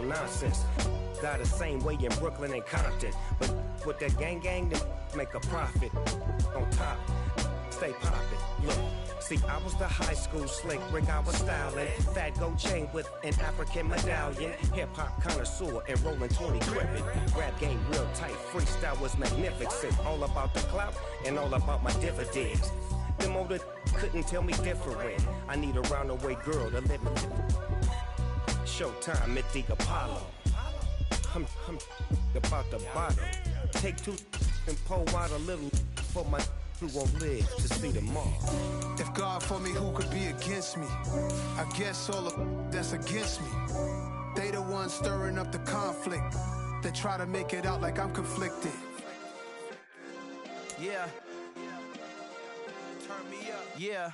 nonsense. Got the same way in Brooklyn and Compton. But with that gang, they make a profit. On top, stay poppin'. Look, see, I was the high school slick Rick, I was styling. Fat gold chain with an African medallion. Hip-hop connoisseur and rolling 20 crippin'. Rap game real tight, freestyle was magnificent. All about the clout and all about my dividends. Them older couldn't tell me different. I need a roundaway girl to live with. Showtime at the Apollo. I'm about the bottom. Take two and pour out a little for my who won't live to see tomorrow. If God for me, who could be against me? I guess all of that's against me. They the ones stirring up the conflict. They try to make it out like I'm conflicted. Yeah. Turn me up. Yeah.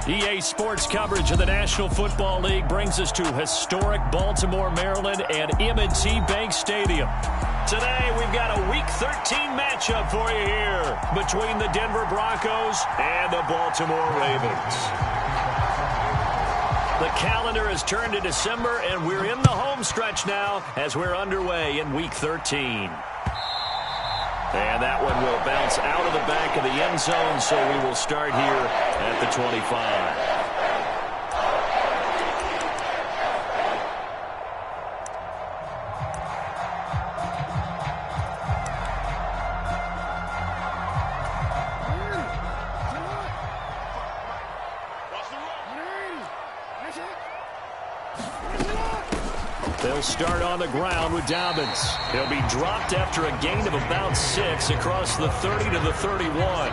EA Sports coverage of the National Football League brings us to historic Baltimore, Maryland and M&T Bank Stadium. Today, we've got a Week 13 matchup for you here between the Denver Broncos and the Baltimore Ravens. The calendar has turned to December, and we're in the home stretch now as we're underway in Week 13. And that one will bounce out of the back of the end zone, so we will start here at the 25. They'll start on the ground with Dobbins. He'll be dropped after a gain of about 6 across the 30 to the 31.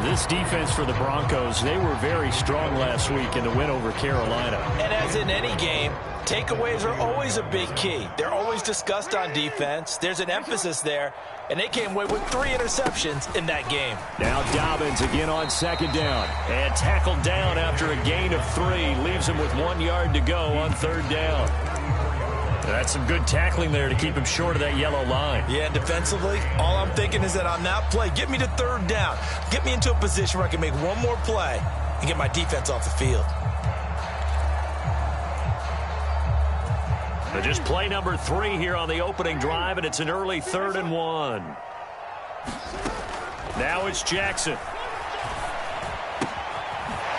This defense for the Broncos, they were very strong last week in the win over Carolina. And as in any game, takeaways are always a big key. They're always discussed on defense. There's an emphasis there, and they came away with 3 interceptions in that game. Now Dobbins again on second down. And tackled down after a gain of 3. Leaves him with 1 yard to go on third down. That's some good tackling there to keep him short of that yellow line. Yeah, and defensively, all I'm thinking is that on that play, get me to third down. Get me into a position where I can make one more play and get my defense off the field. But just play number 3 here on the opening drive, and it's an early 3rd and 1. Now it's Jackson.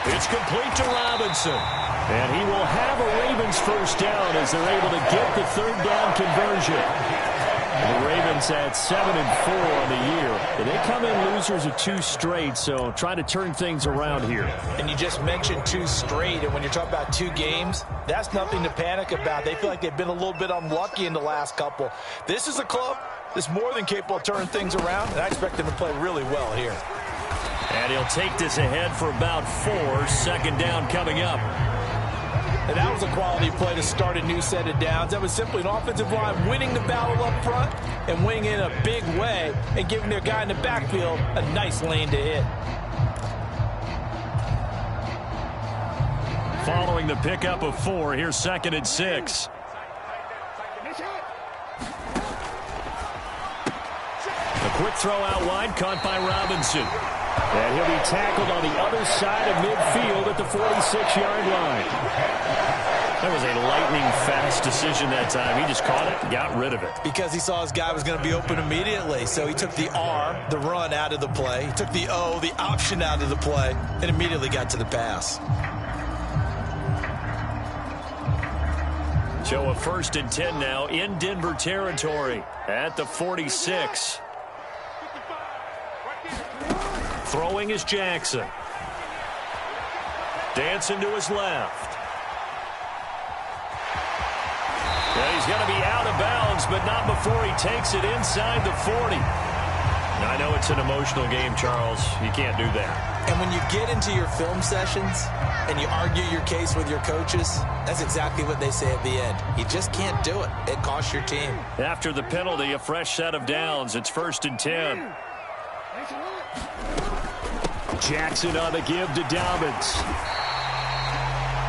It's complete to Robinson. And he will have a Ravens first down as they're able to get the third down conversion. And the Ravens at 7-4 on the year. And they come in losers of 2 straight, so try to turn things around here. And you just mentioned 2 straight, and when you're talking about 2 games, that's nothing to panic about. They feel like they've been a little bit unlucky in the last couple. This is a club that's more than capable of turning things around, and I expect them to play really well here. And he'll take this ahead for about 4. Second down coming up. And that was a quality play to start a new set of downs. That was simply an offensive line winning the battle up front and winning in a big way and giving their guy in the backfield a nice lane to hit. Following the pickup of 4, here's 2nd and 6. A quick throw out wide, caught by Robinson. And he'll be tackled on the other side of midfield at the 46-yard line. That was a lightning-fast decision that time. He just caught it and got rid of it. Because he saw his guy was going to be open immediately. So he took the R, the run, out of the play. He took the O, the option, out of the play, and immediately got to the pass. So a 1st and 10 now in Denver territory at the 46. Throwing is Jackson. Dancing to his left. And he's going to be out of bounds, but not before he takes it inside the 40. Now, I know it's an emotional game, Charles. You can't do that. And when you get into your film sessions and you argue your case with your coaches, that's exactly what they say at the end. You just can't do it. It costs your team. After the penalty, a fresh set of downs. It's 1st and 10. Jackson on the give to Dobbins.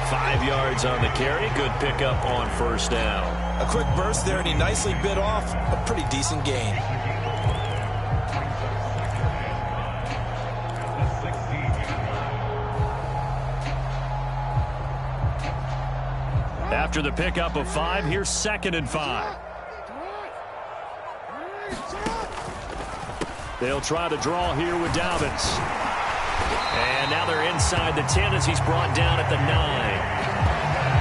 5 yards on the carry. Good pickup on first down. A quick burst there, and he nicely bit off a pretty decent gain. After the pickup of 5, here's 2nd and 5. They'll try to draw here with Dobbins. And now they're inside the 10 as he's brought down at the 9.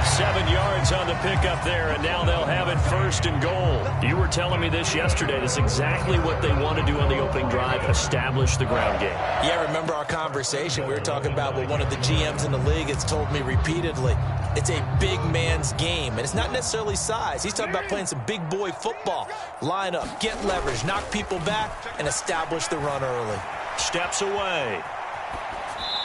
7 yards on the pickup there, and now they'll have it 1st and goal. You were telling me this yesterday. That's exactly what they want to do on the opening drive, establish the ground game. Yeah, remember our conversation. We were talking about what one of the GMs in the league has told me repeatedly. It's a big man's game, and it's not necessarily size. He's talking about playing some big boy football. Line up, get leverage, knock people back, and establish the run early. Steps away.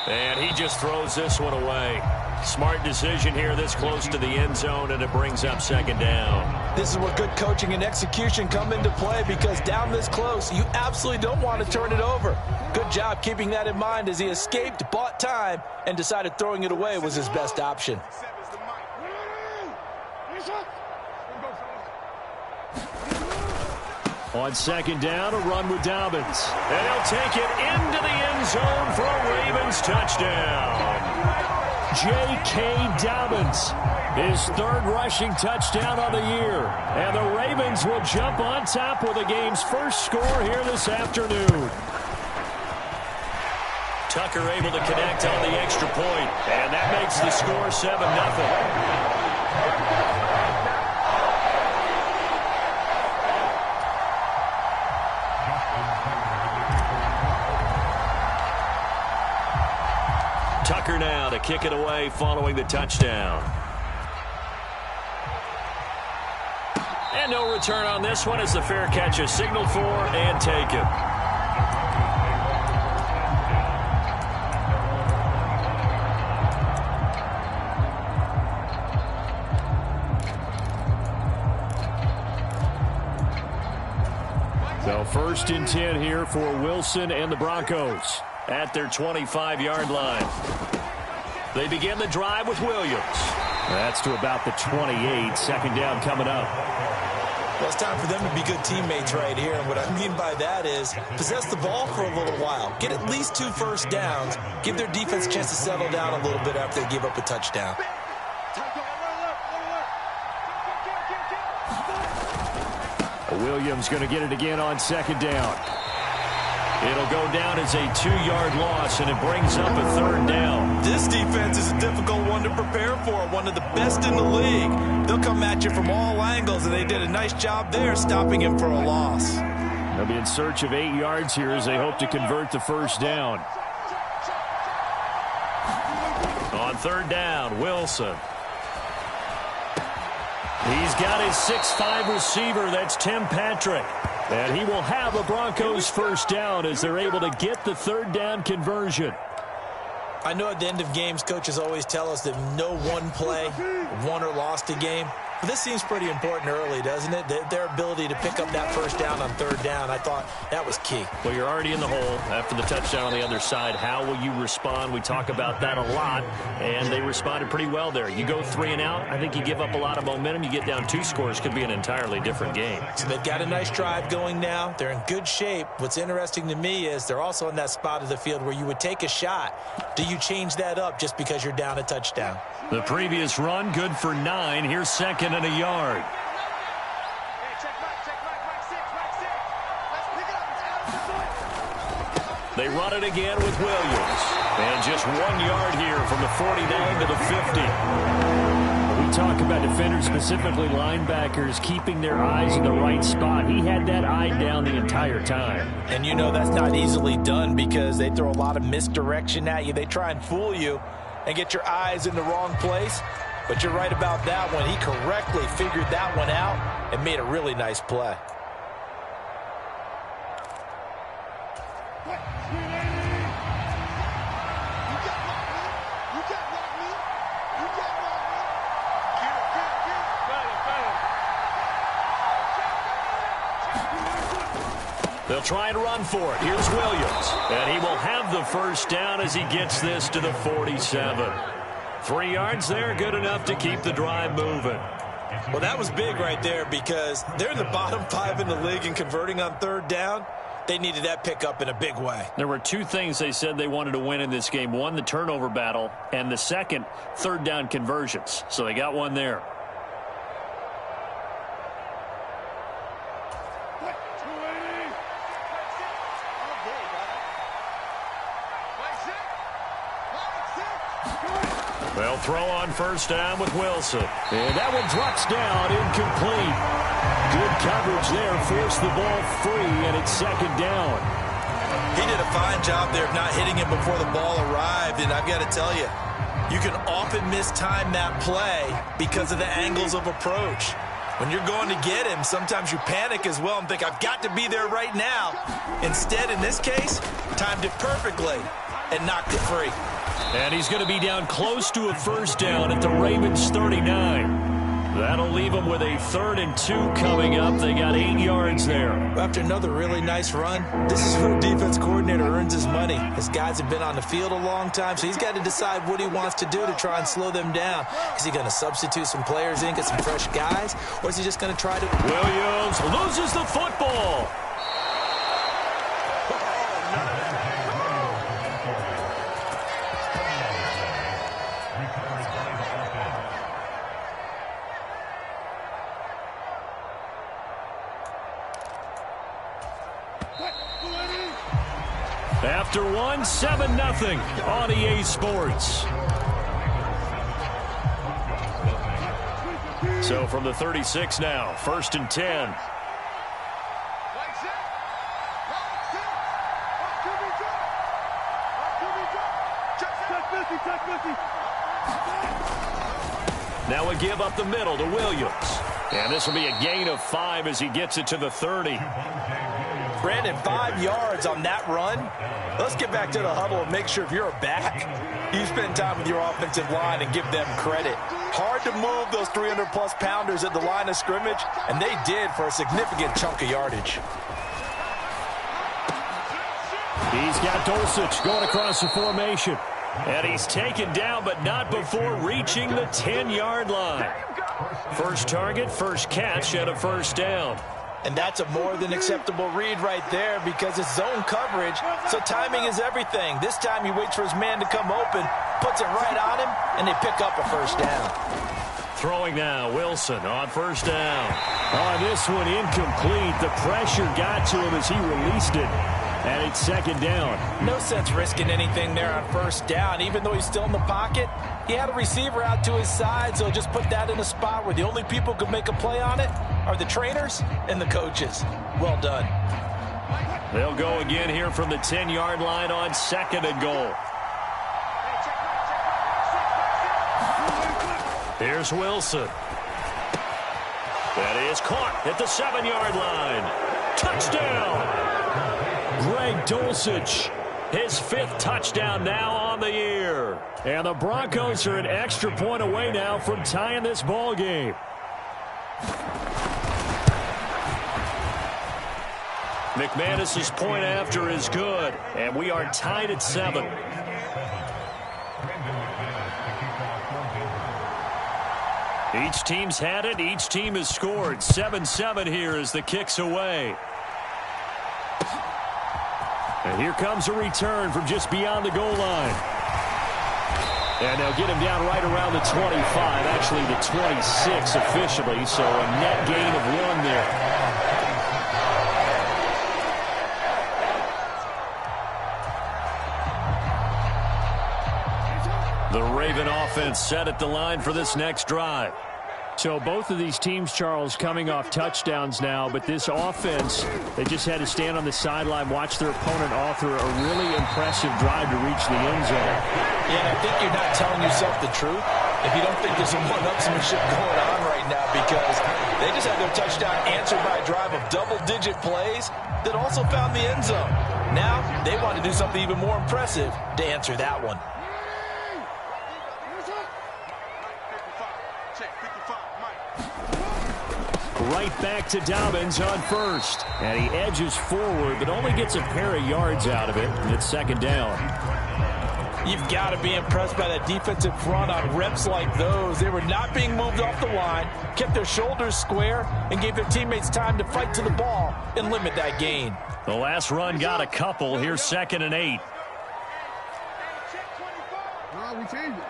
And he just throws this one away. Smart decision here this close to the end zone, and it brings up 2nd down. This is where good coaching and execution come into play, because down this close, you absolutely don't want to turn it over. Good job keeping that in mind as he escaped, bought time, and decided throwing it away was his best option. On 2nd down, a run with Dobbins. And he'll take it into the end zone for a Ravens touchdown. J.K. Dobbins, his 3rd rushing touchdown on the year. And the Ravens will jump on top with the game's first score here this afternoon. Tucker able to connect on the extra point, and that makes the score 7-0. Tucker now to kick it away following the touchdown. And no return on this one as the fair catch is signaled for and taken. So 1st and 10 here for Wilson and the Broncos at their 25-yard line. They begin the drive with Williams. That's to about the 28. 2nd down coming up. Well, it's time for them to be good teammates right here. And what I mean by that is possess the ball for a little while. Get at least 2 first downs. Give their defense a chance to settle down a little bit after they give up a touchdown. Williams going to get it again on 2nd down. It'll go down as a 2-yard loss, and it brings up a 3rd down. This defense is a difficult one to prepare for, one of the best in the league. They'll come at you from all angles, and they did a nice job there stopping him for a loss. They'll be in search of 8 yards here as they hope to convert the 1st down. On 3rd down, Wilson. He's got his 6'5 receiver. That's Tim Patrick. And he will have a Broncos 1st down as they're able to get the 3rd down conversion. I know at the end of games, coaches always tell us that no one play won or lost a game. But this seems pretty important early, doesn't it? Their ability to pick up that 1st down on 3rd down, I thought that was key. Well, you're already in the hole after the touchdown on the other side. How will you respond? We talk about that a lot, and they responded pretty well there. You go 3 and out, I think you give up a lot of momentum. You get down 2 scores, could be an entirely different game. So they've got a nice drive going now. They're in good shape. What's interesting to me is they're also in that spot of the field where you would take a shot. Do you change that up just because you're down a touchdown? The previous run, good for 9. Here's 2nd and a yard. They run it again with Williams. And just 1 yard here from the 49 to the 50. We talk about defenders, specifically linebackers, keeping their eyes in the right spot. He had that eye down the entire time. And you know that's not easily done because they throw a lot of misdirection at you. They try and fool you and get your eyes in the wrong place. But you're right about that one. He correctly figured that one out and made a really nice play. They'll try and run for it. Here's Williams. And he will have the 1st down as he gets this to the 47. 3 yards there, good enough to keep the drive moving. Well, that was big right there because they're in the bottom 5 in the league in converting on 3rd down. They needed that pickup in a big way. There were two things they said they wanted to win in this game. One, the turnover battle, and the second, third down conversions. So they got one there. They'll throw on first down with Wilson. And that one drops down, incomplete. Good coverage there, forced the ball free, and it's second down. He did a fine job there of not hitting him before the ball arrived, and I've got to tell you, you can often mistime that play because of the angles of approach. When you're going to get him, sometimes you panic as well and think, I've got to be there right now. Instead, in this case, timed it perfectly and knocked it free. And he's going to be down close to a first down at the Ravens 39. That'll leave them with a 3rd and 2 coming up. They got 8 yards there. After another really nice run, this is where a defense coordinator earns his money. His guys have been on the field a long time, so he's got to decide what he wants to do to try and slow them down. Is he going to substitute some players in, get some fresh guys, or is he just going to try to... Williams loses the football. After one, 7-0 on EA Sports. So from the 36 now, 1st and 10. Now a give up the middle to Williams. And this will be a gain of 5 as he gets it to the 30. Brandon, 5 yards on that run. Let's get back to the huddle and make sure if you're a back, you spend time with your offensive line and give them credit. Hard to move those 300-plus pounders at the line of scrimmage, and they did for a significant chunk of yardage. He's got Dulcich going across the formation. And he's taken down, but not before reaching the 10-yard line. First target, first catch, and a first down. And that's a more than acceptable read right there because it's zone coverage, so timing is everything. This time he waits for his man to come open, puts it right on him, and they pick up a first down. Throwing now, Wilson on first down. On this one, incomplete. The pressure got to him as he released it. And it's second down. No sense risking anything there on first down. Even though he's still in the pocket, he had a receiver out to his side, so just put that in a spot where the only people who could make a play on it are the trainers and the coaches. Well done. They'll go again here from the 10-yard line on 2nd and goal. Here's Wilson. That is caught at the 7-yard line. Touchdown! Greg Dulcich, his 5th touchdown now on the year. And the Broncos are an extra point away now from tying this ball game. McManus's point after is good, and we are tied at 7. Each team's had it. Each team has scored. 7-7 here as the kick's away. And here comes a return from just beyond the goal line. And they'll get him down right around the 25, actually the 26 officially, so a net gain of 1 there. The Raven offense set at the line for this next drive. So both of these teams, Charles, coming off touchdowns now, but this offense, they just had to stand on the sideline, watch their opponent author a really impressive drive to reach the end zone. Yeah, and I think you're not telling yourself the truth if you don't think there's some one-upsmanship going on right now, because they just had their touchdown answered by a drive of double-digit plays that also found the end zone. Now they want to do something even more impressive to answer that one. Right back to Dobbins on first. And he edges forward, but only gets a pair of yards out of it. And it's second down. You've got to be impressed by that defensive front on reps like those. They were not being moved off the line, kept their shoulders square, and gave their teammates time to fight to the ball and limit that gain. The last run got a couple. Here's 2nd and 8. No, we changed it.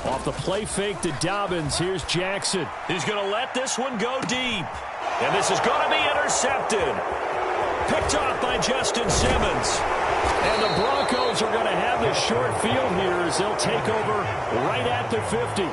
Off the play fake to Dobbins. Here's Jackson. He's going to let this one go deep. And this is going to be intercepted. Picked off by Justin Simmons. And the Broncos are going to have this short field here as they'll take over right at the 50.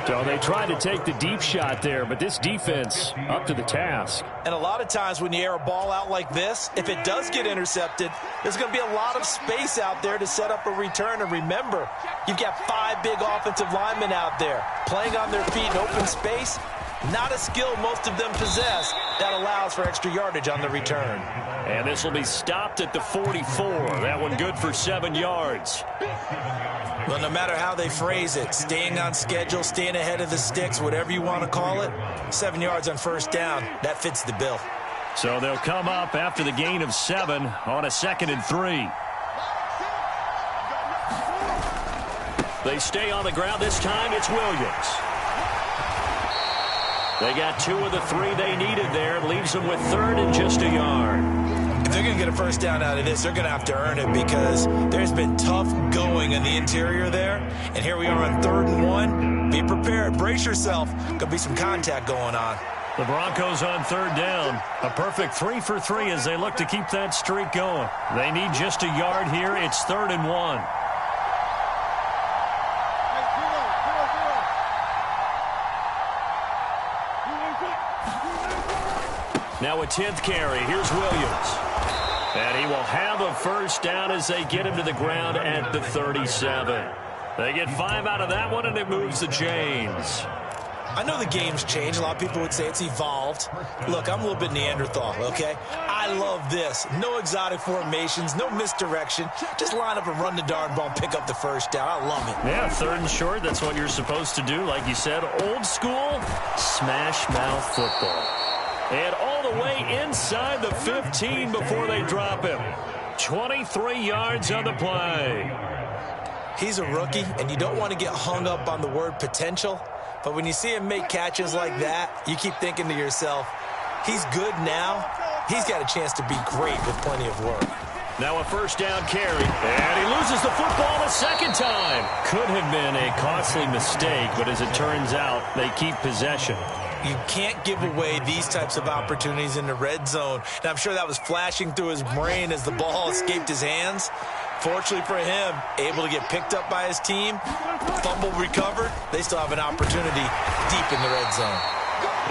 So they tried to take the deep shot there, but this defense up to the task. And a lot of times when you air a ball out like this, if it does get intercepted, there's going to be a lot of space out there to set up a return. And remember, you've got 5 big offensive linemen out there playing on their feet in open space. Not a skill most of them possess that allows for extra yardage on the return. And this will be stopped at the 44. That one good for 7 yards. Well, no matter how they phrase it, staying on schedule, staying ahead of the sticks, whatever you want to call it, 7 yards on first down, that fits the bill. So they'll come up after the gain of 7 on a 2nd and 3. They stay on the ground. This time it's Williams. They got 2 of the 3 they needed there. Leaves them with 3rd and just a yard. If they're going to get a first down out of this, they're going to have to earn it because there's been tough going in the interior there. And here we are on 3rd and 1. Be prepared. Brace yourself. Going to be some contact going on. The Broncos on 3rd down. A perfect 3 for 3 as they look to keep that streak going. They need just a yard here. It's 3rd and 1. Now a 10th carry. Here's Williams. And he will have a first down as they get him to the ground at the 37. They get 5 out of that one, and it moves the chains. I know the game's changed. A lot of people would say it's evolved. Look, I'm a little bit Neanderthal, okay? I love this. No exotic formations, no misdirection. Just line up and run the darn ball and pick up the first down. I love it. Yeah, 3rd and short, that's what you're supposed to do. Like you said, old school, smash mouth football. And all the way inside the 15 before they drop him. 23 yards on the play. He's a rookie, and you don't want to get hung up on the word potential. But when you see him make catches like that, you keep thinking to yourself, he's good now. He's got a chance to be great with plenty of work. Now a first down carry, and he loses the football a second time. Could have been a costly mistake, but as it turns out, they keep possession. You can't give away these types of opportunities in the red zone. And I'm sure that was flashing through his brain as the ball escaped his hands. Fortunately for him, able to get picked up by his team, fumble recovered. They still have an opportunity deep in the red zone.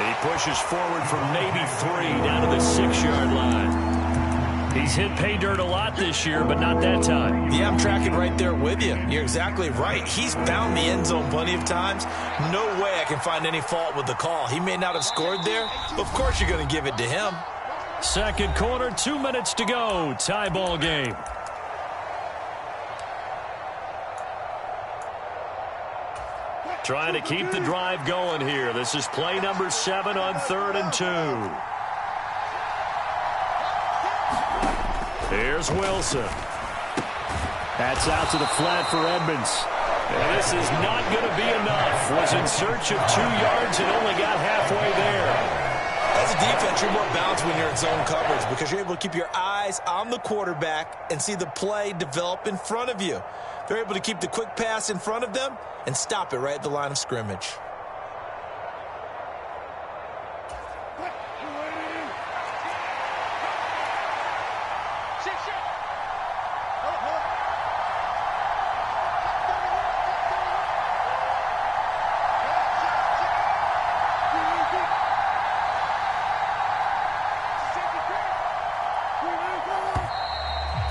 He pushes forward from maybe 3 down to the 6-yard line. He's hit pay dirt a lot this year, but not that time. Yeah, I'm tracking right there with you. You're exactly right. He's found the end zone plenty of times. No way I can find any fault with the call. He may not have scored there, but of course you're going to give it to him. Second quarter, 2 minutes to go. Tie ball game. Trying to keep the drive going here. This is play number 7 on 3rd and 2. Here's Wilson. That's out to the flat for Edmonds. And this is not going to be enough. Was in search of 2 yards and only got halfway there. As a defense, you're more balanced when you're in zone coverage because you're able to keep your eyes on the quarterback and see the play develop in front of you. They're able to keep the quick pass in front of them and stop it right at the line of scrimmage.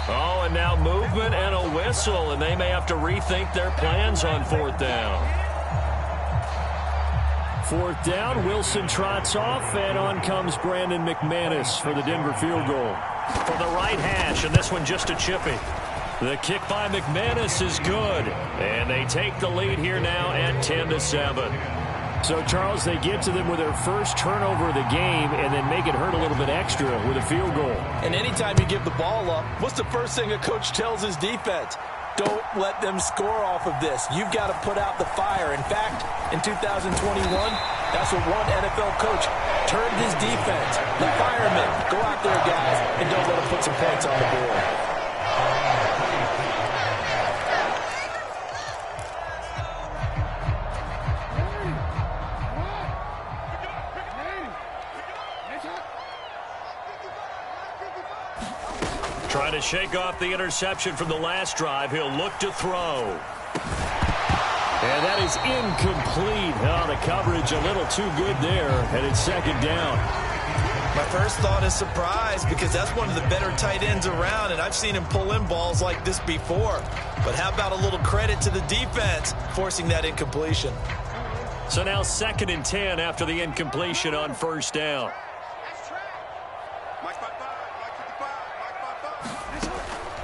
Oh, and now movement and a whistle, and they may have to rethink their plans on 4th down. 4th down, Wilson trots off, and on comes Brandon McManus for the Denver field goal. For the right hash, and this one just a chippy. The kick by McManus is good, and they take the lead here now at 10-7. So, Charles, they get to them with their first turnover of the game and then make it hurt a little bit extra with a field goal. And anytime you give the ball up, what's the first thing a coach tells his defense? Don't let them score off of this. You've got to put out the fire. In fact, in 2021, that's what one NFL coach turned his defense. The firemen. Go out there, guys, and don't let them put some points on the board. Trying to shake off the interception from the last drive. He'll look to throw. And that is incomplete. Oh, the coverage a little too good there, and it's second down. My first thought is surprise, because that's one of the better tight ends around, and I've seen him pull in balls like this before. But how about a little credit to the defense forcing that incompletion? So now 2nd and 10 after the incompletion on first down.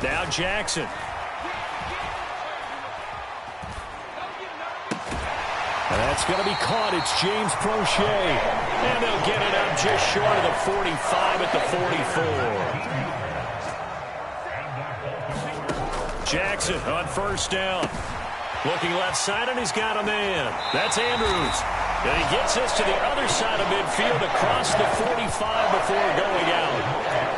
Now Jackson. And that's going to be caught. It's James Prochet. And they'll get it up just short of the 45 at the 44. Jackson on first down. Looking left side, and he's got a man. That's Andrews. And he gets this to the other side of midfield across the 45 before going out.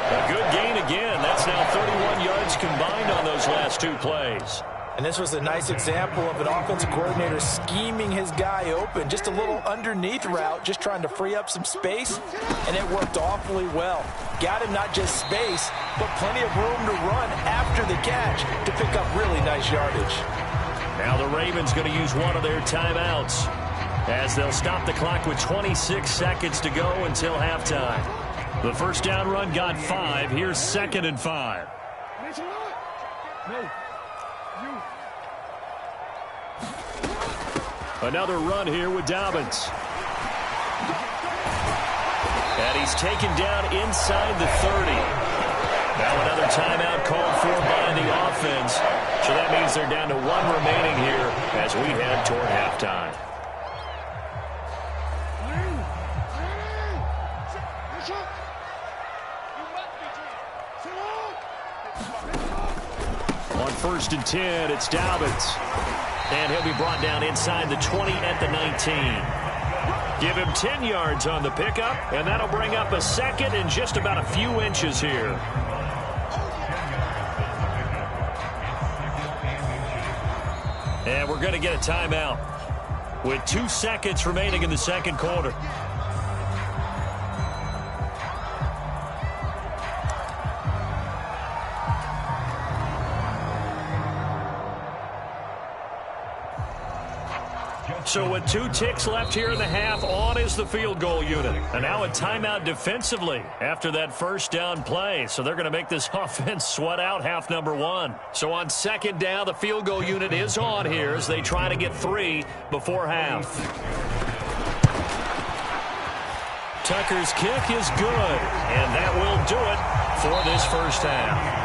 A good gain again. That's now 31 yards combined on those last two plays. And this was a nice example of an offensive coordinator scheming his guy open. Just a little underneath route, just trying to free up some space, and it worked awfully well. Got him not just space, but plenty of room to run after the catch to pick up really nice yardage. Now the Ravens going to use one of their timeouts as they'll stop the clock with 26 seconds to go until halftime. The first down run got 5. Here's 2nd and 5. Another run here with Dobbins. And he's taken down inside the 30. Now another timeout called for by the offense. So that means they're down to 1 remaining here as we head toward halftime. On 1st and 10, it's Dobbins. And he'll be brought down inside the 20 at the 19. Give him 10 yards on the pickup, and that'll bring up a second and just about a few inches here. And we're going to get a timeout with 2 seconds remaining in the second quarter. So with 2 ticks left here in the half, on is the field goal unit. And now a timeout defensively after that first down play. So they're going to make this offense sweat out half number 1. So on 2nd down, the field goal unit is on here as they try to get 3 before half. Tucker's kick is good, and that will do it for this first half.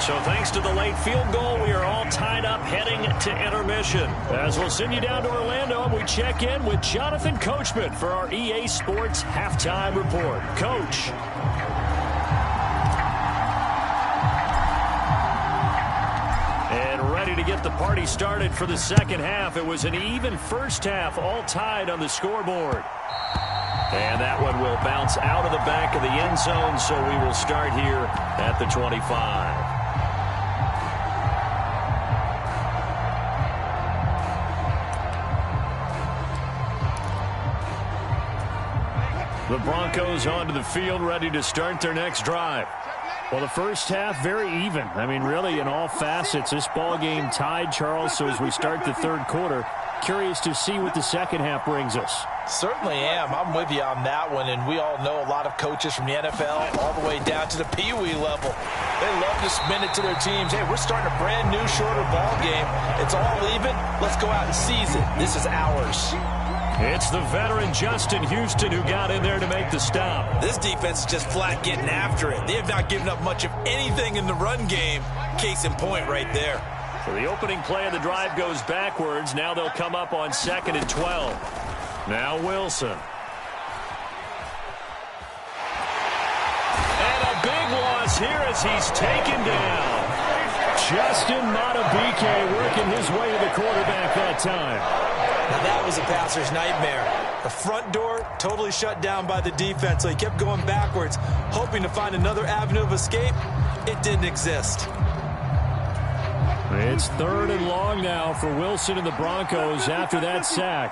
So thanks to the late field goal, we are all tied up heading to intermission. As we'll send you down to Orlando, and we check in with Jonathan Coachman for our EA Sports Halftime Report. Coach. And ready to get the party started for the second half. It was an even first half, all tied on the scoreboard. And that one will bounce out of the back of the end zone, so we will start here at the 25. The Broncos onto the field, ready to start their next drive. Well, the first half, very even. I mean, really, in all facets, this ball game tied, Charles. So as we start the third quarter, curious to see what the second half brings us. Certainly am. I'm with you on that one, and we all know a lot of coaches from the NFL all the way down to the Pee Wee level. They love to spin it to their teams. Hey, we're starting a brand new, shorter ball game. It's all even. Let's go out and seize it. This is ours. It's the veteran Justin Houston who got in there to make the stop. This defense is just flat getting after it. They have not given up much of anything in the run game. Case in point right there. So the opening play of the drive goes backwards. Now they'll come up on 2nd and 12. Now Wilson. And a big loss here as he's taken down. Justin Madubuike working his way to the quarterback that time. Now that was a passer's nightmare. The front door totally shut down by the defense, so he kept going backwards, hoping to find another avenue of escape. It didn't exist. It's 3rd and long now for Wilson and the Broncos after that sack.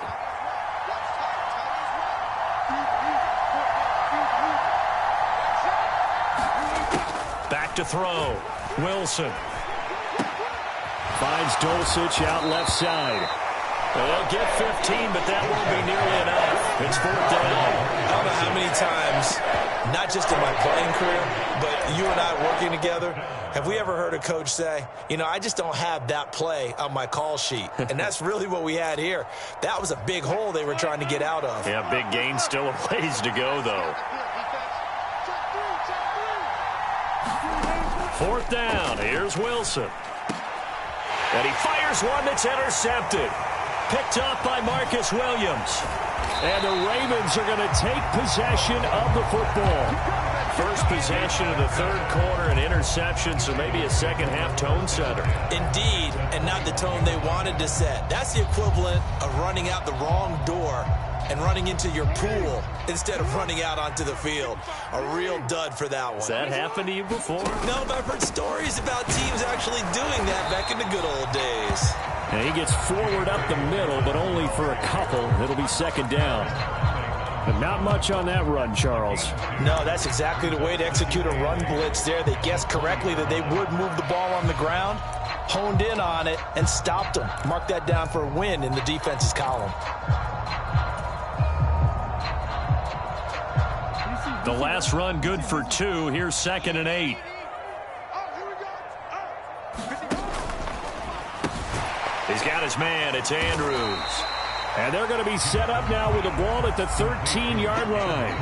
Back to throw. Wilson. Finds Dulcich out left side. They'll get 15, but that won't be nearly enough. It's 4th down. I don't know how many times, not just in my playing career, but you and I working together, have we ever heard a coach say, you know, I just don't have that play on my call sheet. And that's really what we had here. That was a big hole they were trying to get out of. Yeah, big gain, still a ways to go, though. 4th down. Here's Wilson. And he fires one that's intercepted. Picked off by Marcus Williams. And the Ravens are going to take possession of the football. First possession of the 3rd quarter, an interception, so maybe a second-half tone setter. Indeed, and not the tone they wanted to set. That's the equivalent of running out the wrong door and running into your pool instead of running out onto the field. A real dud for that one. Has that happened to you before? No, but I've heard stories about teams actually doing that back in the good old days. And he gets forward up the middle, but only for a couple. It'll be 2nd down. But not much on that run, Charles. No, that's exactly the way to execute a run blitz there. They guessed correctly that they would move the ball on the ground, honed in on it, and stopped them. Mark that down for a win in the defense's column. The last run good for 2. Here's 2nd and 8. He's got his man. It's Andrews. And they're going to be set up now with the ball at the 13-yard line.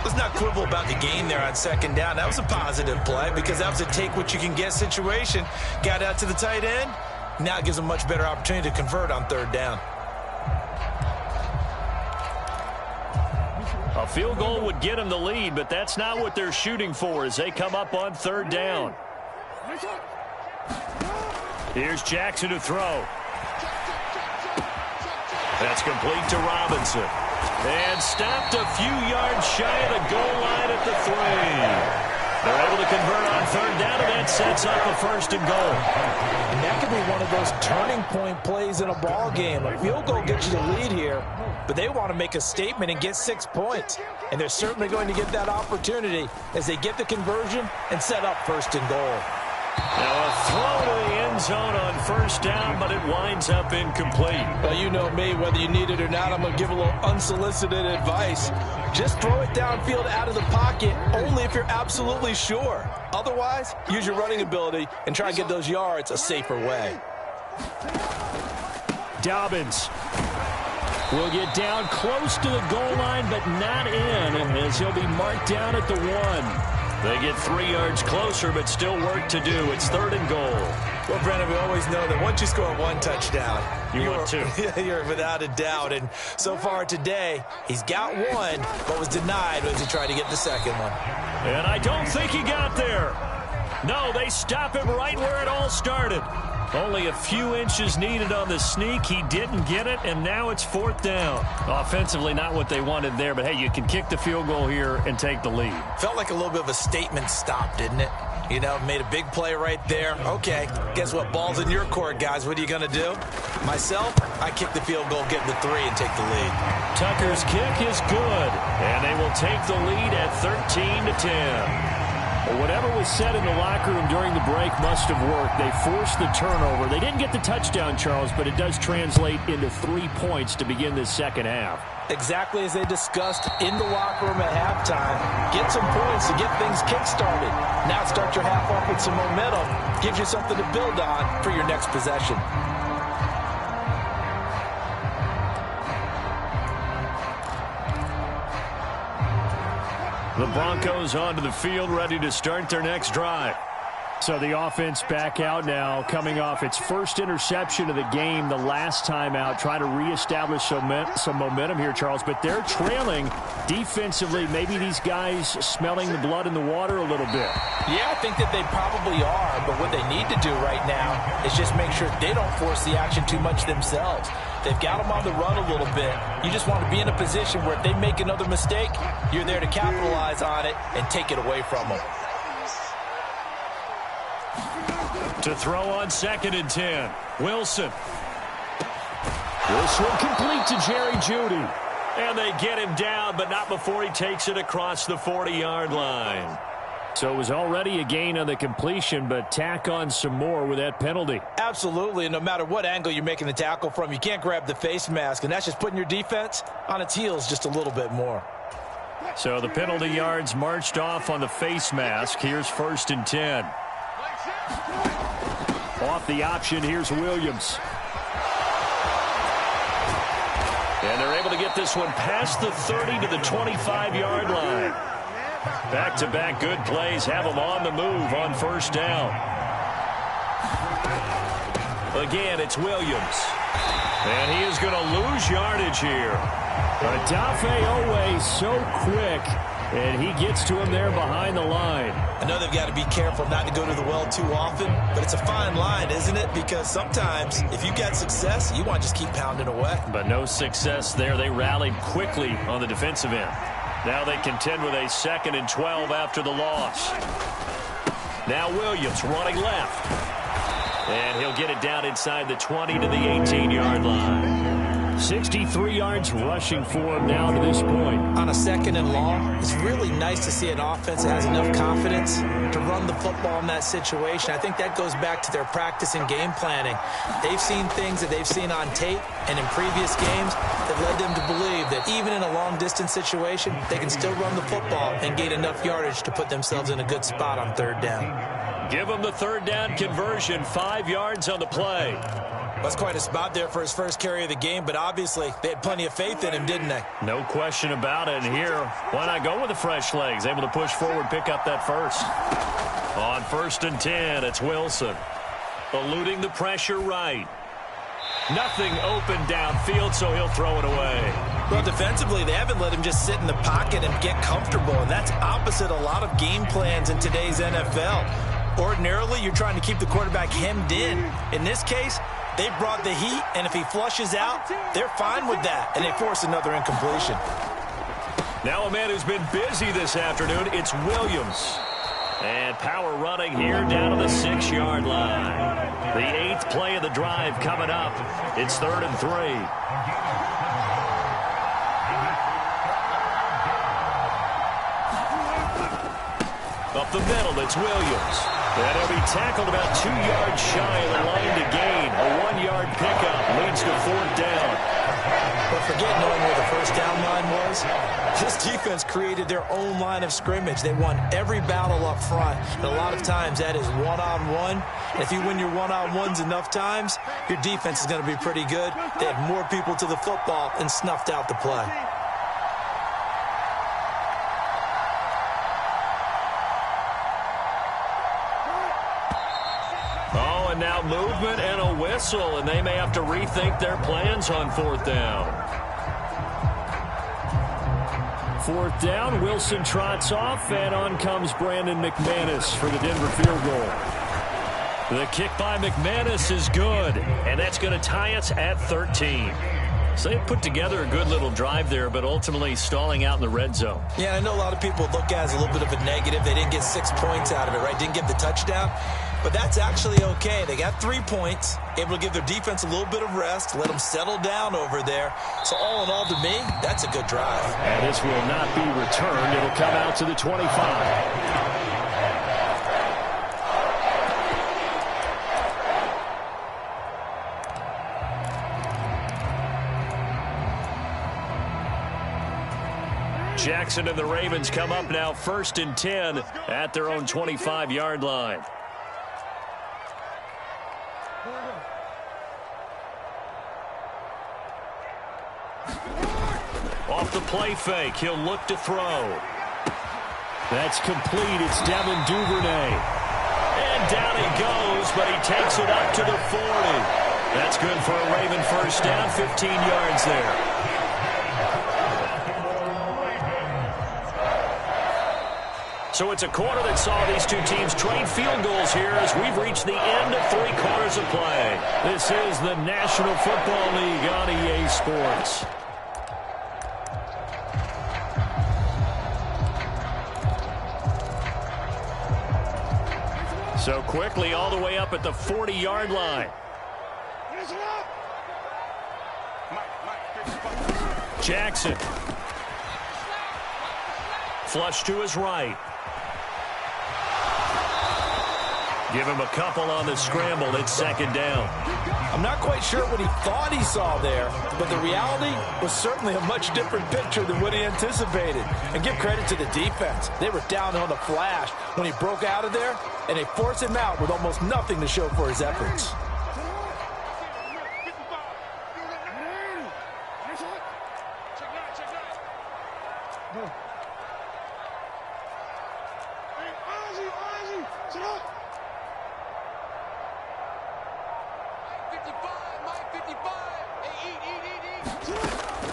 Let's not quibble about the gain there on 2nd down. That was a positive play because that was a take-what-you-can-get situation. Got out to the tight end. Now it gives them a much better opportunity to convert on 3rd down. A field goal would get them the lead, but that's not what they're shooting for as they come up on 3rd down. Here's Jackson to throw. That's complete to Robinson. And stopped a few yards shy of the goal line at the 3. They're able to convert on 3rd down, and that sets up a 1st and goal. And that could be one of those turning point plays in a ball game. A field goal gets you the lead here, but they want to make a statement and get 6 points. And they're certainly going to get that opportunity as they get the conversion and set up 1st and goal. Now a throw to the end zone on 1st down, but it winds up incomplete. Well, you know me, whether you need it or not, I'm going to give a little unsolicited advice. Just throw it downfield out of the pocket, only if you're absolutely sure. Otherwise, use your running ability and try and get those yards a safer way. Dobbins will get down close to the goal line, but not in, as he'll be marked down at the 1. They get 3 yards closer, but still work to do. It's 3rd and goal. Well, Brandon, we always know that once you score 1 touchdown, want 2. You're without a doubt. And so far today, he's got 1, but was denied as he tried to get the 2nd one. And I don't think he got there. No, they stop him right where it all started. Only a few inches needed on the sneak. He didn't get it, and now it's 4th down. Offensively, not what they wanted there, but hey, you can kick the field goal here and take the lead. Felt like a little bit of a statement stop, didn't it? You know, made a big play right there. Okay, guess what? Ball's in your court, guys. What are you going to do? Myself, I kick the field goal, get the 3, and take the lead. Tucker's kick is good, and they will take the lead at 13-10. Well, whatever was said in the locker room during the break must have worked. They forced the turnover. They didn't get the touchdown, Charles, but it does translate into 3 points to begin this 2nd half. Exactly as they discussed in the locker room at halftime. Get some points to get things kick-started. Now start your half off with some momentum. Gives you something to build on for your next possession. The Broncos onto the field, ready to start their next drive. So the offense back out now, coming off its first interception of the game the last time out, trying to reestablish some momentum here, Charles. But they're trailing defensively. Maybe these guys smelling the blood in the water a little bit. Yeah, I think that they probably are. But what they need to do right now is just make sure they don't force the action too much themselves. They've got them on the run a little bit. You just want to be in a position where if they make another mistake, you're there to capitalize on it and take it away from them. To throw on 2nd and 10. Wilson. This one complete to Jerry Jeudy. And they get him down, but not before he takes it across the 40-yard line. So it was already a gain on the completion, but tack on some more with that penalty. Absolutely, and no matter what angle you're making the tackle from, you can't grab the face mask, and that's just putting your defense on its heels just a little bit more. So the penalty yards marched off on the face mask. Here's 1st and 10. Off the option, here's Williams. And they're able to get this one past the 30 to the 25-yard line. Back-to-back good plays have them on the move on 1st down. Again, it's Williams. And he is going to lose yardage here. Odafe Owe so quick, and he gets to him there behind the line. I know they've got to be careful not to go to the well too often, but it's a fine line, isn't it? Because sometimes if you get success, you want to just keep pounding away. But no success there. They rallied quickly on the defensive end. Now they contend with a 2nd and 12 after the loss. Now Williams running left. And he'll get it down inside the 20 to the 18-yard line. 63 yards rushing for him now to this point. On a 2nd and long, it's really nice to see an offense that has enough confidence to run the football in that situation. I think that goes back to their practice and game planning. They've seen things that they've seen on tape and in previous games that led them to believe that even in a long-distance situation, they can still run the football and gain enough yardage to put themselves in a good spot on 3rd down. Give them the 3rd down conversion, 5 yards on the play. That's quite a spot there for his first carry of the game, but obviously they had plenty of faith in him, didn't they? No question about it. And here, why not go with the fresh legs? Able to push forward, pick up that first. On 1st and 10, it's Wilson. Eluding the pressure right. Nothing open downfield, so he'll throw it away. Well, defensively, they haven't let him just sit in the pocket and get comfortable, and that's opposite a lot of game plans in today's NFL. Ordinarily, you're trying to keep the quarterback hemmed in. In this case, they brought the heat, and if he flushes out, they're fine with that, and they force another incompletion. Now a man who's been busy this afternoon, it's Williams. And power running here down to the 6-yard line. The 8th play of the drive coming up. It's 3rd and 3. Up the middle, it's Williams. And he'll be tackled about 2 yards shy of the line to gain. A 1-yard pickup leads to 4th down. But forget knowing where the first down line was. This defense created their own line of scrimmage. They won every battle up front. And a lot of times that is one-on-one. And if you win your one-on-ones enough times, your defense is going to be pretty good. They had more people to the football and snuffed out the play. Now movement and a whistle, and they may have to rethink their plans on 4th down. 4th down, Wilson trots off, and on comes Brandon McManus for the Denver field goal. The kick by McManus is good, and that's going to tie us at 13. So they put together a good little drive there, but ultimately stalling out in the red zone. Yeah, I know a lot of people look at it as a little bit of a negative. They didn't get 6 points out of it, right? Didn't get the touchdown. But that's actually okay. They got 3 points, able to give their defense a little bit of rest, let them settle down over there. So all in all, to me, that's a good drive. And this will not be returned. It'll come out to the 25. Jackson and the Ravens come up now 1st and 10 at their own 25-yard line. Off the play fake, he'll look to throw. That's complete. It's Devin Duvernay. And down he goes, but he takes it up to the 40. That's good for a Raven first down, 15 yards there. So it's a quarter that saw these two teams trade field goals here as we've reached the end of 3 quarters of play. This is the National Football League on EA Sports. So quickly all the way up at the 40-yard line. Jackson. Flush to his right. Give him a couple on the scramble. It's second down. I'm not quite sure what he thought he saw there, but the reality was certainly a much different picture than what he anticipated. And give credit to the defense. They were down on the flash when he broke out of there, and they forced him out with almost nothing to show for his efforts.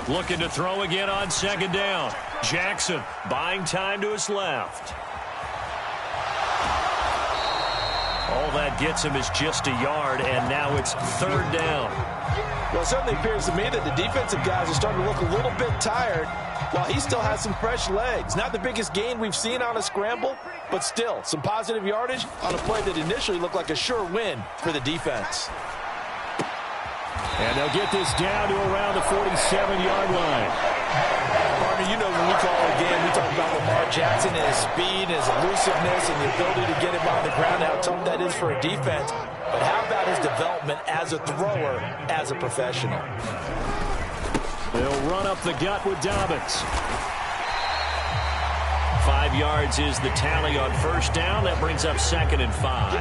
Looking to throw again on second down. Jackson buying time to his left. All that gets him is just a yard, and now it's third down. Well, it certainly appears to me that the defensive guys are starting to look a little bit tired while he still has some fresh legs. Not the biggest gain we've seen on a scramble, but still some positive yardage on a play that initially looked like a sure win for the defense. And they'll get this down to around the 47-yard line. Partner, you know when we call it a game, we talk about Lamar Jackson and his speed, his elusiveness, and the ability to get him on the ground, how tough that is for a defense. But how about his development as a thrower, as a professional? They'll run up the gut with Dobbins. 5 yards is the tally on first down. That brings up 2nd and 5.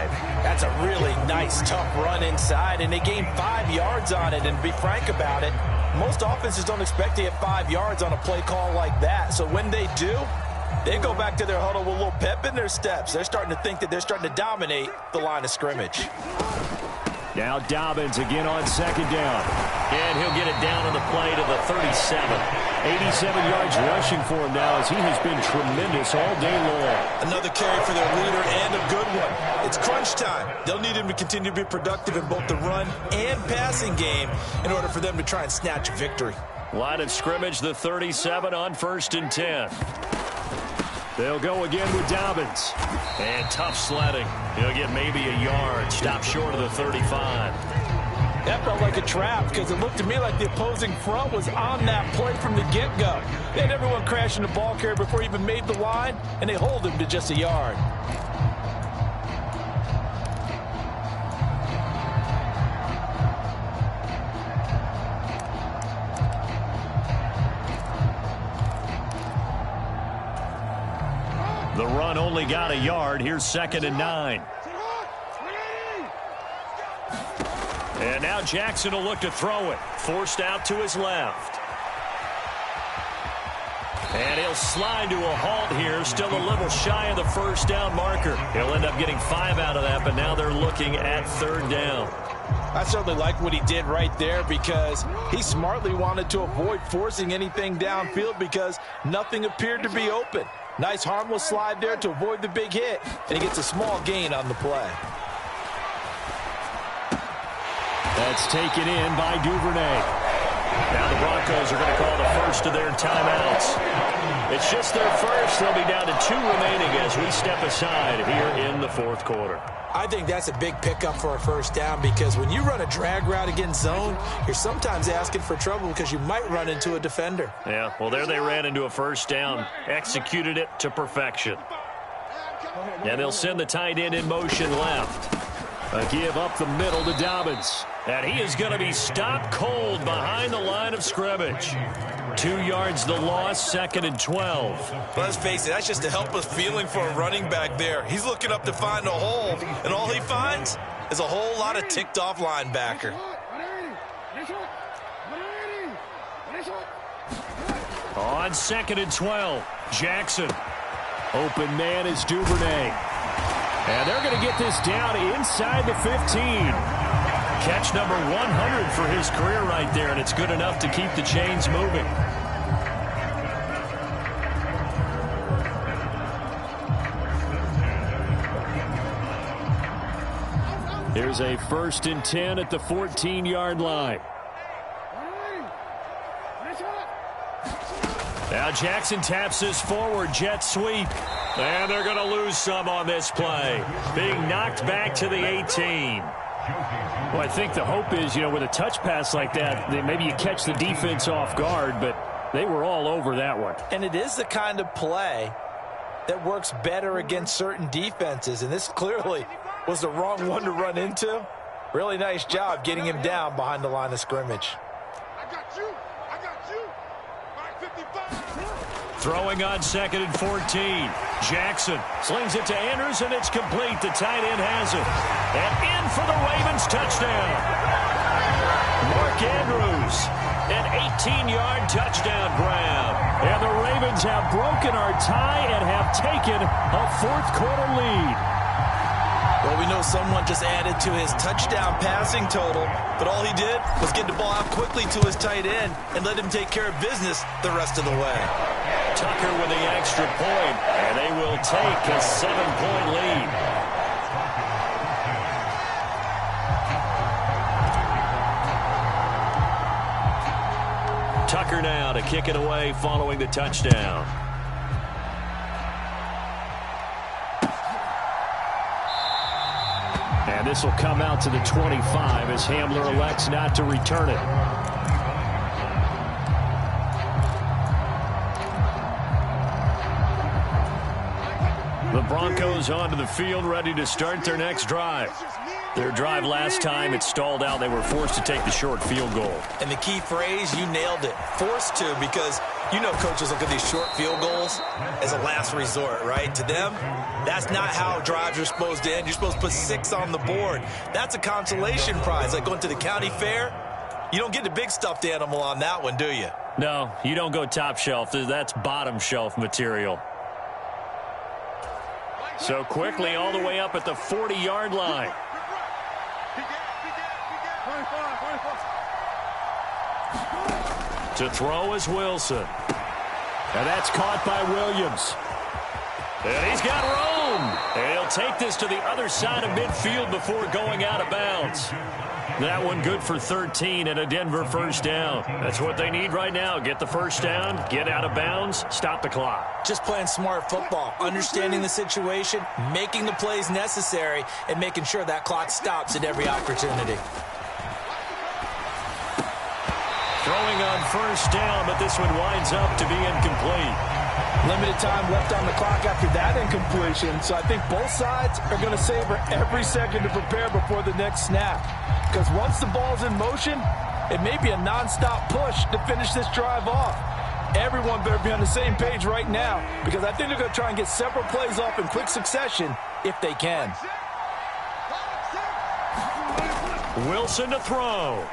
That's a really nice, tough run inside, and they gained 5 yards on it. And to be frank about it, most offenses don't expect to get 5 yards on a play call like that. So when they do, they go back to their huddle with a little pep in their steps. They're starting to think that they're starting to dominate the line of scrimmage. Now Dobbins again on second down. And he'll get it down on the play to the 37. 87 yards rushing for him now as he has been tremendous all day long. Another carry for their leader and a good one. It's crunch time. They'll need him to continue to be productive in both the run and passing game in order for them to try and snatch a victory. Line of scrimmage, the 37 on 1st and 10. They'll go again with Dobbins. And tough sledding. He'll get maybe a yard. Stop short of the 35. That felt like a trap because it looked to me like the opposing front was on that play from the get-go. They had everyone crashing the ball carrier before he even made the line, and they hold him to just a yard. The run only got a yard. Here's 2nd and 9. And now Jackson will look to throw it. Forced out to his left. And he'll slide to a halt here. Still a little shy of the first down marker. He'll end up getting 5 out of that, but now they're looking at third down. I certainly like what he did right there because he smartly wanted to avoid forcing anything downfield because nothing appeared to be open. Nice harmless slide there to avoid the big hit, and he gets a small gain on the play. That's taken in by Duvernay. Now the Broncos are going to call the first of their timeouts. It's just their first. They'll be down to 2 remaining as we step aside here in the 4th quarter. I think that's a big pickup for a first down because when you run a drag route against zone, you're sometimes asking for trouble because you might run into a defender. Yeah, well, there they ran into a first down. Executed it to perfection. And they'll send the tight end in motion left. A give up the middle to Dobbins. And he is going to be stopped cold behind the line of scrimmage. 2 yards the loss, 2nd and 12. Let's face it, that's just a helpless feeling for a running back there. He's looking up to find a hole, and all he finds is a whole lot of ticked-off linebacker. On 2nd and 12, Jackson. Open man is Duvernay. And they're going to get this down inside the 15. Catch number 100 for his career right there, and it's good enough to keep the chains moving. Here's a 1st and 10 at the 14-yard line. Now Jackson taps this forward, jet sweep. And they're going to lose some on this play. Being knocked back to the 18. Well, I think the hope is, with a touch pass like that, maybe you catch the defense off guard, but they were all over that one. And it is the kind of play that works better against certain defenses, and this clearly was the wrong one to run into. Really nice job getting him down behind the line of scrimmage. I got you. I got you. 555. Throwing on 2nd and 14. Jackson slings it to Andrews, and it's complete. The tight end has it. And in for the Ravens touchdown. Mark Andrews, an 18-yard touchdown grab. And the Ravens have broken our tie and have taken a 4th quarter lead. Well, we know someone just added to his touchdown passing total, but all he did was get the ball out quickly to his tight end and let him take care of business the rest of the way. Tucker with the extra point, and they will take a 7-point lead. Tucker now to kick it away following the touchdown. And this will come out to the 25 as Hamler elects not to return it. The Broncos onto the field, ready to start their next drive. Their drive last time, it stalled out. They were forced to take the short field goal. And the key phrase, you nailed it. Forced to, because coaches look at these short field goals as a last resort, right? To them, that's not how drives are supposed to end. You're supposed to put 6 on the board. That's a consolation prize, like going to the county fair. You don't get the big stuffed animal on that one, do you? No, you don't go top shelf. That's bottom shelf material. So quickly all the way up at the 40-yard line. To throw is Wilson. And that's caught by Williams. And he's got room. And he'll take this to the other side of midfield before going out of bounds. That one good for 13 and a Denver 1st down. That's what they need right now. Get the 1st down, get out of bounds, stop the clock. Just playing smart football, understanding the situation, making the plays necessary, and making sure that clock stops at every opportunity. Throwing on 1st down, but this one winds up to be incomplete. Limited time left on the clock after that incompletion, so I think both sides are going to savor every second to prepare before the next snap. Because once the ball's in motion, it may be a nonstop push to finish this drive off. Everyone better be on the same page right now, because I think they're going to try and get several plays off in quick succession if they can. Wilson to throw.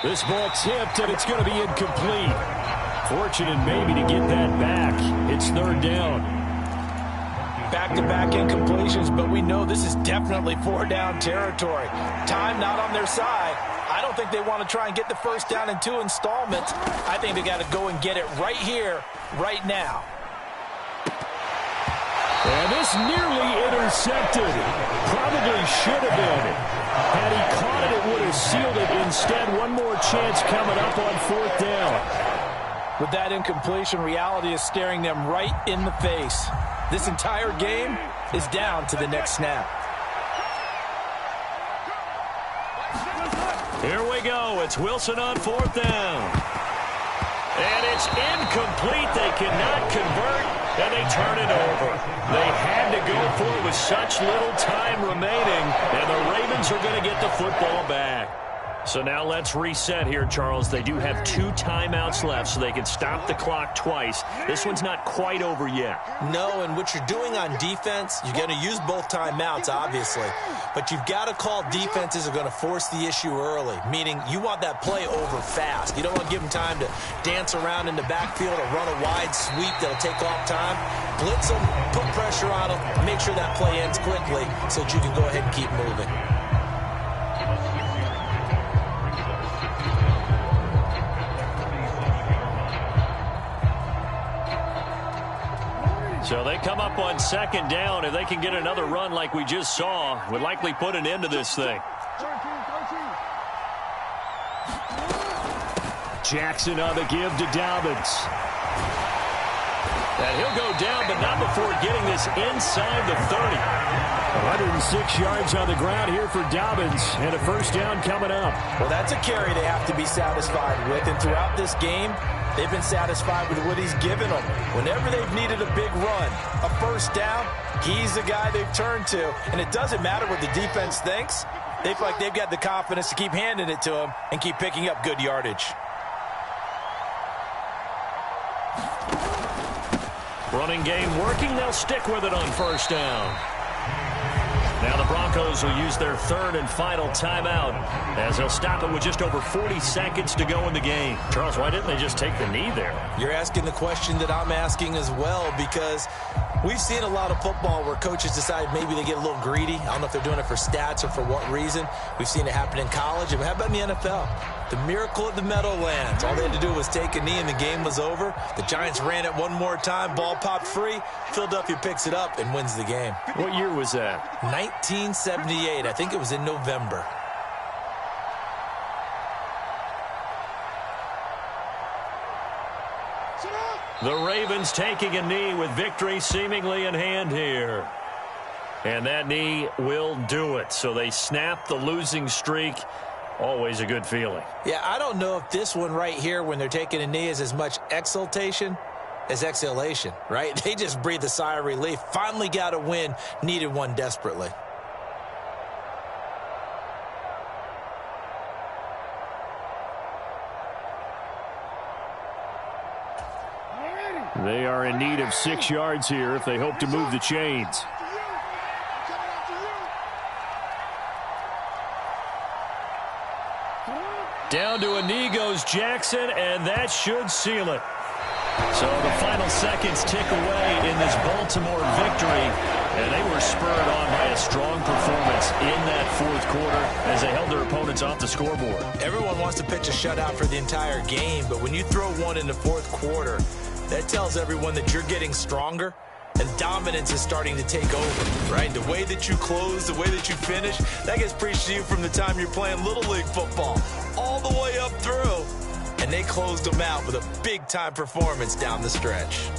This ball tipped, and it's going to be incomplete. Fortunate maybe to get that back. It's 3rd down. Back-to-back incompletions, but we know this is definitely 4-down territory. Time not on their side. I don't think they want to try and get the 1st down in 2 installments. I think they got to go and get it right here, right now. And this nearly intercepted. Probably should have been. Had he caught it, it would have sealed it. Instead, one more chance coming up on 4th down. With that incompletion, reality is staring them right in the face. This entire game is down to the next snap. Here we go. It's Wilson on 4th down. And it's incomplete. They cannot convert, and they turn it over. They had to go for it with such little time remaining, and the Ravens are going to get the football back. So now let's reset here, Charles. They do have 2 timeouts left, so they can stop the clock twice. This one's not quite over yet. No, and what you're doing on defense, you're going to use both timeouts, obviously. But you've got to call defenses are going to force the issue early, meaning you want that play over fast. You don't want to give them time to dance around in the backfield or run a wide sweep that'll take off time. Blitz them, put pressure on them, make sure that play ends quickly so that you can go ahead and keep moving. So they come up on 2nd down. If they can get another run like we just saw, would likely put an end to this thing. Jackson on the give to Dobbins. And he'll go down, but not before getting this inside the 30. 106 yards on the ground here for Dobbins, and a first down coming up. Well, that's a carry they have to be satisfied with, and throughout this game, they've been satisfied with what he's given them. Whenever they've needed a big run, a first down, he's the guy they've turned to. And it doesn't matter what the defense thinks. They feel like they've got the confidence to keep handing it to him and keep picking up good yardage. Running game working. They'll stick with it on first down. Now the Broncos will use their 3rd and final timeout as they'll stop it with just over 40 seconds to go in the game. Charles, why didn't they just take the knee there? You're asking the question that I'm asking as well, because we've seen a lot of football where coaches decide maybe they get a little greedy. I don't know if they're doing it for stats or for what reason. We've seen it happen in college. And how about in the NFL? The miracle of the Meadowlands. All they had to do was take a knee and the game was over. The Giants ran it one more time. Ball popped free. Philadelphia picks it up and wins the game. What year was that? 1978. I think it was in November. The Ravens taking a knee with victory seemingly in hand here. And that knee will do it. So they snap the losing streak. Always a good feeling. Yeah, I don't know if this one right here when they're taking a knee is as much exultation as exhalation, right? They just breathe a sigh of relief. Finally got a win. Needed one desperately. They are in need of 6 yards here if they hope to move the chains. Down to a knee goes Jackson, and that should seal it. So the final seconds tick away in this Baltimore victory, and they were spurred on by a strong performance in that 4th quarter as they held their opponents off the scoreboard. Everyone wants to pitch a shutout for the entire game, but when you throw one in the 4th quarter, that tells everyone that you're getting stronger and dominance is starting to take over, right? The way that you close, the way that you finish, that gets preached to you from the time you're playing Little League football all the way up through. And they closed them out with a big-time performance down the stretch.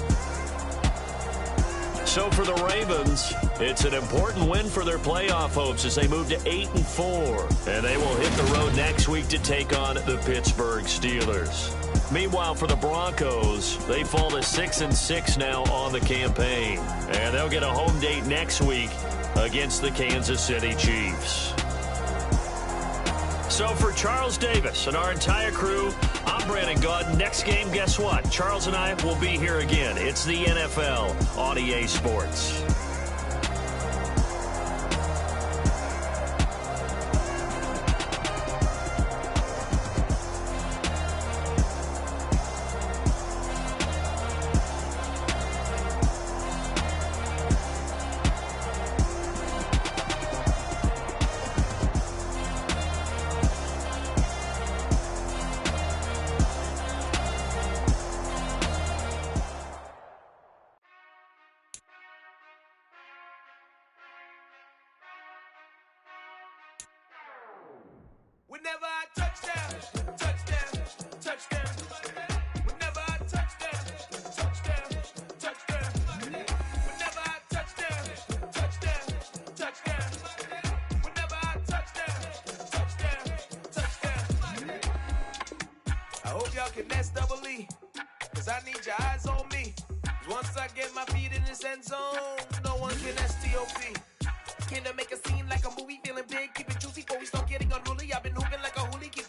So for the Ravens, it's an important win for their playoff hopes as they move to 8-4. And they will hit the road next week to take on the Pittsburgh Steelers. Meanwhile, for the Broncos, they fall to 6-6 now on the campaign. And they'll get a home date next week against the Kansas City Chiefs. So for Charles Davis and our entire crew, I'm Brandon Gaudin. Next game, guess what? Charles and I will be here again. It's the NFL on EA Sports. Whenever I touchdown, touchdown, touchdown. Whenever I touchdown, touchdown, touchdown. Whenever I touchdown, touchdown, touchdown. Whenever I touchdown, touchdown. I hope y'all can double E, cause I need your eyes on me. Once I get my feet in this end zone, no one can STOP. Can I make a scene like a movie, feeling big, keep it juicy before we start getting unruly. I've been hooping like a hooligan.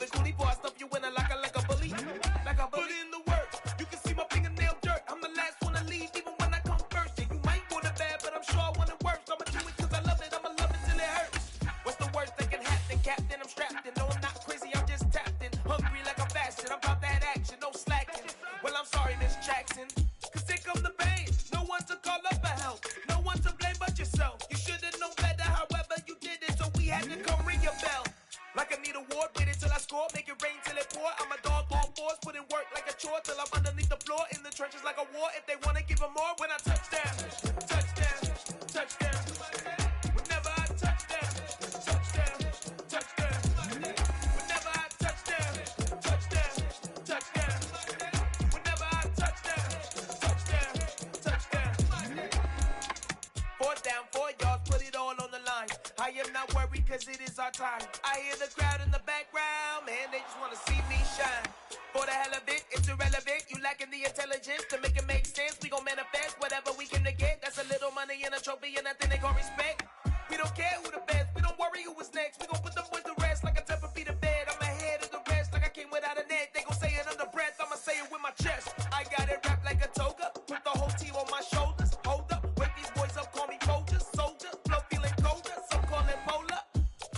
just like a war. If they wanna give them more, when I touch down, touchdown, touchdown. Whenever I touch down, touchdown, touchdown. Whenever I touch down, touchdown, touchdown. Whenever I touch down, touchdown, touchdown. 4th down, 4 yards, put it all on the line. I am not worried cause it is our time. I hear the crowd in the background, man, they just wanna see me shine. For the hell of it, it's irrelevant. You lacking the intelligence to make it make sense. We gon' manifest whatever we can to get. That's a little money and a trophy and nothing they gon' respect. We don't care who the best, we don't worry who was next. We gon' put them boys to rest like a Tempur-Pedic bed. I'm ahead of the rest like I came without a net. They gon' say it under breath, I'ma say it with my chest. I got it wrapped like a toga, put the whole team on my shoulders. Hold up, wake these boys up, call me Folger, soldier. Flow feeling colder, some call it polar.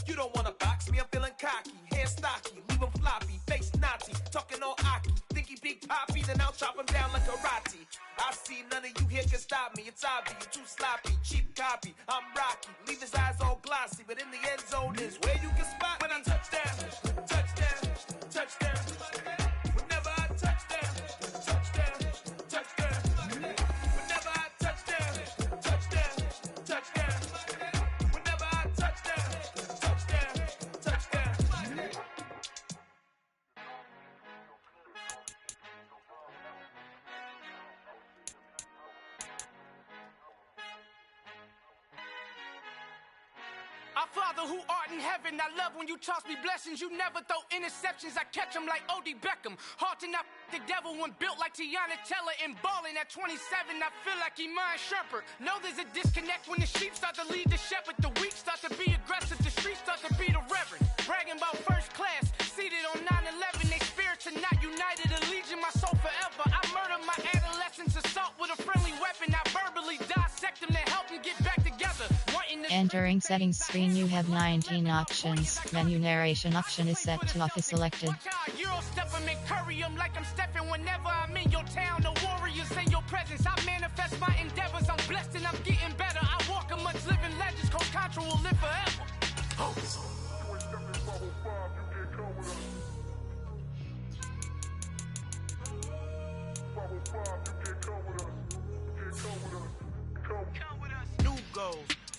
You don't wanna box me, I'm feeling cocky. Hair stocky, leave him floppy, face naughty. Talking all aki, think he big poppy, then I'll chop him down like karate. I see none of you here can stop me. It's obvious, you too sloppy, cheap copy. I'm rocky, leave his eyes all glossy, but in the end zone is where you can spot when I touch down, touchdown, touchdown. Whenever I touch down, touchdown, touchdown. Whenever I touch down, touchdown, touchdown. Whenever I touch down, touchdown, touchdown. Our Father who art in heaven, I love when you toss me blessings. You never throw interceptions, I catch them like O.D. Beckham. Hard to not the devil when built like Tiana Teller and balling at 27. I feel like Iman Shumpert. Know there's a disconnect when the sheep start to lead the shepherd. The weak start to be aggressive, the streets start to be the reverend. Bragging about first class, seated on 9/11. They spirits are not united, a legion, my soul forever. I murdered my adolescence, assault with a friendly weapon. I verbally dissect them to help them get back together. Entering settings screen, you have 19 options. Menu narration option is set to office selected. Euro step them and curry them like I'm stepping whenever I'm in your town. The warriors in your presence, I manifest my endeavors. I'm blessed and I'm getting better. I walk amongst living legends, Coach Contra will live forever.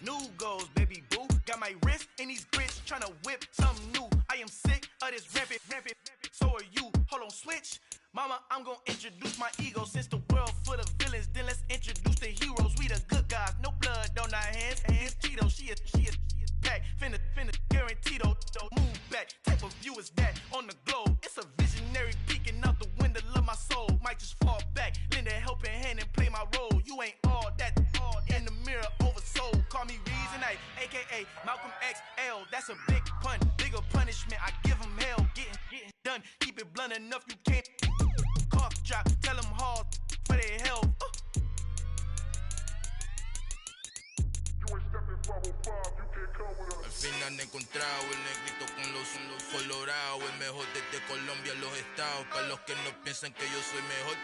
New goals, baby boo. Got my wrist in these grits, tryna whip something new. I am sick of this rampant. So are you. Hold on, switch. Mama, I'm gonna introduce my ego. Since the world full of villains, then let's introduce the heroes. We the good guys, no blood on our hands. Hands Tito, she is back. Finna, guaranteed though. Move back. Type of view is that on the globe? It's a visionary peeking out the window of my soul. Might just fall back, lend a helping hand and play my role. You ain't all that. In the mirror, oversold. Call me Reason, aka Malcolm XL. That's a big pun, bigger punishment. I give him hell. Getting done. Keep it blunt enough, you can't. Cough drop, tell them hard for their health. Al fin han encontrado el negrito con los colorados, el mejor desde Colombia, los estados. Para los que no piensan que yo soy mejor,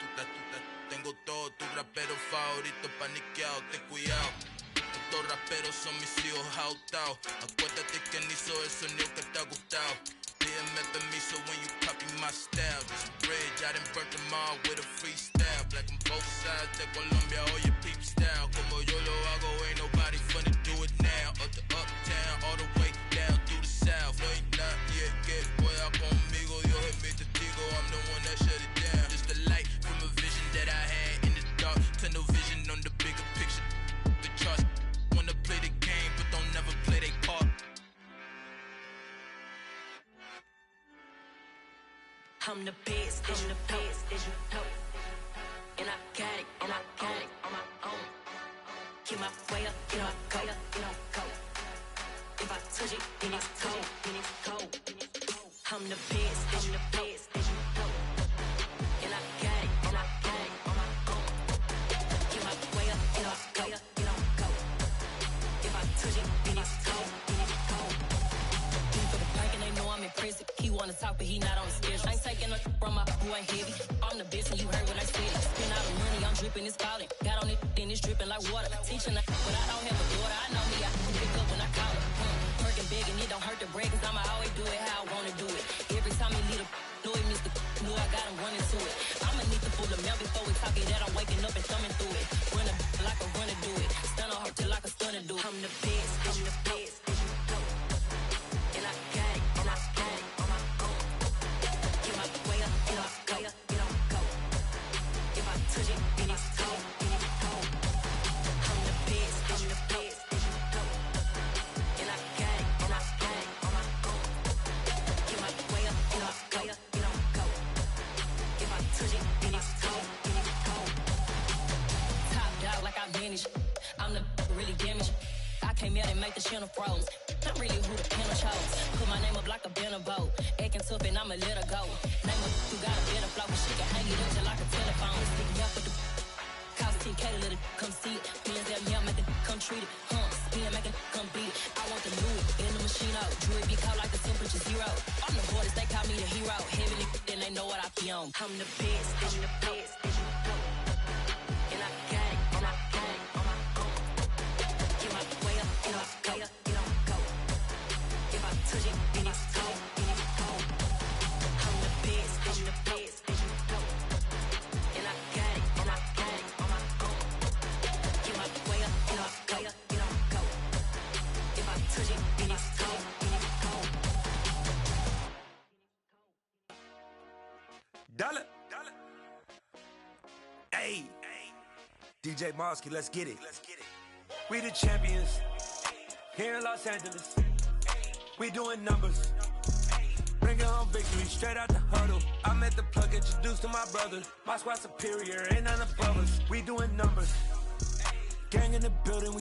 tengo todo, tu rapero favorito paniqueado, ten cuidado. Estos raperos son mis hijos jautados. Acuérdate que ni hizo el sonido que te ha gustado. Pídeme permiso when you copy my style. This bridge, I done burnt them all with a freestyle. Black on both sides de Colombia, oye peep style. Como yo lo hago, ain't nobody finna do it now. Up to uptown, all the way down through the south. No hay nadie que pueda conmigo, Dios es mi testigo. I'm the one that shut it down. Just the light from a vision that I had in the dark. Tunnel vision on the bigger picture. The charts wanna play the game, but don't never play their part. I'm the best, I'm the best, as you know. And I got it on my own. Get my way up, get my go, go. If I touch it, then it's cold. I'm the best, as you know. And I got it on my own. Get my way up, get my go. If I touch it, then it's cold. For the park and they know I'm impressive. He wanna talk, but he not on the schedule. I ain't taking a from my boy heavy. I'm the best, and you heard what I said. Spend all the money, I'm dripping, it's falling. Got on it, then it's dripping like water. Teaching her, but I don't have a daughter. I know me, I can pick up when I call her. Working big, and it don't hurt the break, cause I'ma always do it how I wanna do it. Every time he need a know it means the know I got him running to it. I'ma need to pull him out before we talk it, that I'm I'm the best, I'm the best, as you know. And I got it, and I got it on my own. Get my way up, get up, go, get on, go. If I touch it, then it's cold, then it's cold. I'm the best, as you know. And I got it, and I got it on my own. Get my way up, get up, go, get on, go. If I touch it, then it's cold, then it's cold. Top dog like I manage. I'm the really damaged. I came out and make the channel froze. I'm really who the panel chose. Put my name up like a banner boat. Acting tough and I'ma let her go. Name her who got a better flow. She can hang it up just like a telephone. Stick me up with the cost 10K to let it come see it. Millions that me, I make it come treat it. Spin, make it come beat it. I want the new in the machine out. Jewelry be cold like the temperature 0. I'm the boarders, they call me the hero. Heavily, then they know what I be on. I'm the best, I'm the best, as you know. And I got it, and I got it on my own. Get my way up, get up, go, get on, go. If I touch it, then it's cold, then it's cold. I'm the best, as you know. And I got it, and I got it on my own. Get my way up, get up, go, get on, go. If I touch it, then it's cold, then it's cold. Dollar. Hey. DJ Mosky, let's get it. We the champions here in Los Angeles. We doing numbers. Bringing home victory straight out the huddle. I met the plug, introduced to my brother. My squad superior, ain't none above us. We doing numbers. Gang in the building.